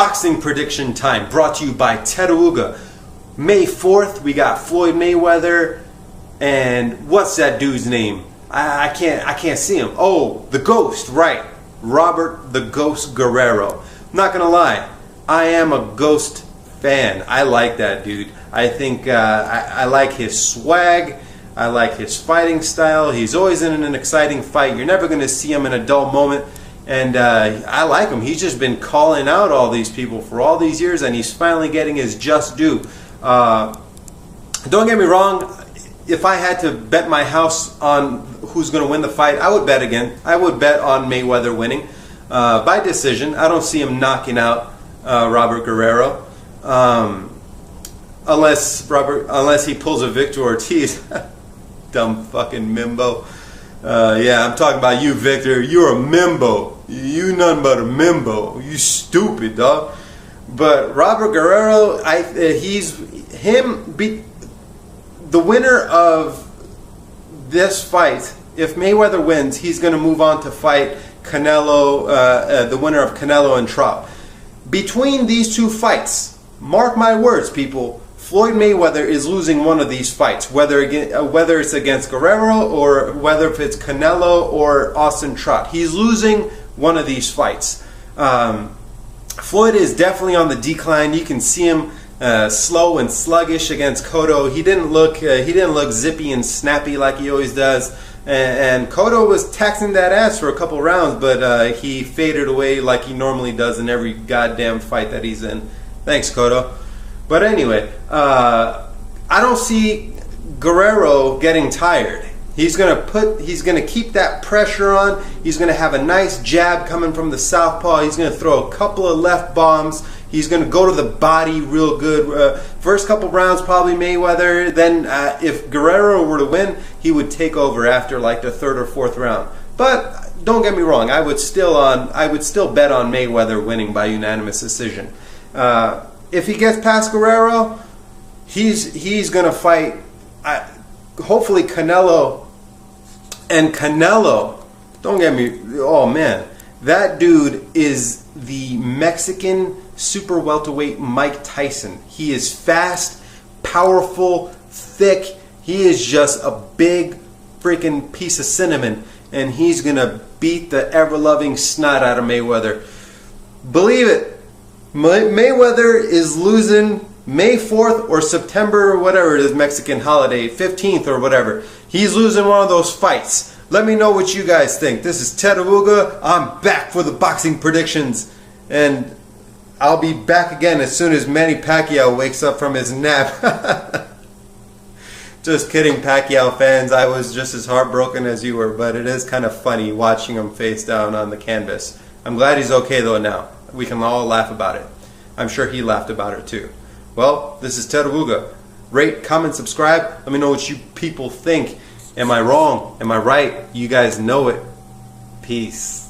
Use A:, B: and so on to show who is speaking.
A: Boxing prediction time, brought to you by Teruga. May 4th, we got Floyd Mayweather, and what's that dude's name? I can't see him. Oh, the Ghost, right? Robert the Ghost Guerrero. I'm not gonna lie, I am a Ghost fan. I like that dude. I think I like his swag. I like his fighting style. He's always in an exciting fight. You're never gonna see him in a dull moment. And I like him. He's just been calling out all these people for all these years, and he's finally getting his just due. Don't get me wrong, if I had to bet my house on who's going to win the fight, I would bet again. I would bet on Mayweather winning by decision. I don't see him knocking out Robert Guerrero, unless he pulls a Victor Ortiz. Dumb fucking mimbo. Yeah, I'm talking about you, Victor. You're a mimbo. You nothing but a mimbo. You stupid, dog. But Robert Guerrero, the winner of this fight. If Mayweather wins, he's going to move on to fight Canelo, the winner of Canelo and Trout. Between these two fights, mark my words, people, Floyd Mayweather is losing one of these fights, whether it's against Guerrero or whether if it's Canelo or Austin Trout. He's losing one of these fights. Floyd is definitely on the decline. You can see him slow and sluggish against Cotto. He didn't look zippy and snappy like he always does. And Cotto was taxing that ass for a couple rounds, but he faded away like he normally does in every goddamn fight that he's in. Thanks, Cotto. But anyway, I don't see Guerrero getting tired. He's gonna keep that pressure on. He's gonna have a nice jab coming from the southpaw. He's gonna throw a couple of left bombs. He's gonna go to the body real good. First couple rounds probably Mayweather. Then if Guerrero were to win, he would take over after like the third or fourth round. But don't get me wrong, I would still bet on Mayweather winning by unanimous decision. If he gets past Guerrero, he's gonna fight. Hopefully Canelo. And Canelo, don't get me, oh man, that dude is the Mexican super welterweight Mike Tyson. He is fast, powerful, thick. He is just a big freaking piece of cinnamon, and he's gonna beat the ever-loving snot out of Mayweather. Believe it, Mayweather is losing May 4th or September or whatever it is, Mexican holiday, 15th or whatever. He's losing one of those fights. Let me know what you guys think. This is Teruga. I'm back for the boxing predictions. And I'll be back again as soon as Manny Pacquiao wakes up from his nap. Just kidding, Pacquiao fans. I was just as heartbroken as you were, but it is kind of funny watching him face down on the canvas. I'm glad he's okay though now. We can all laugh about it. I'm sure he laughed about it too. Well, this is Teruga. Rate, comment, subscribe. Let me know what you people think. Am I wrong? Am I right? You guys know it. Peace.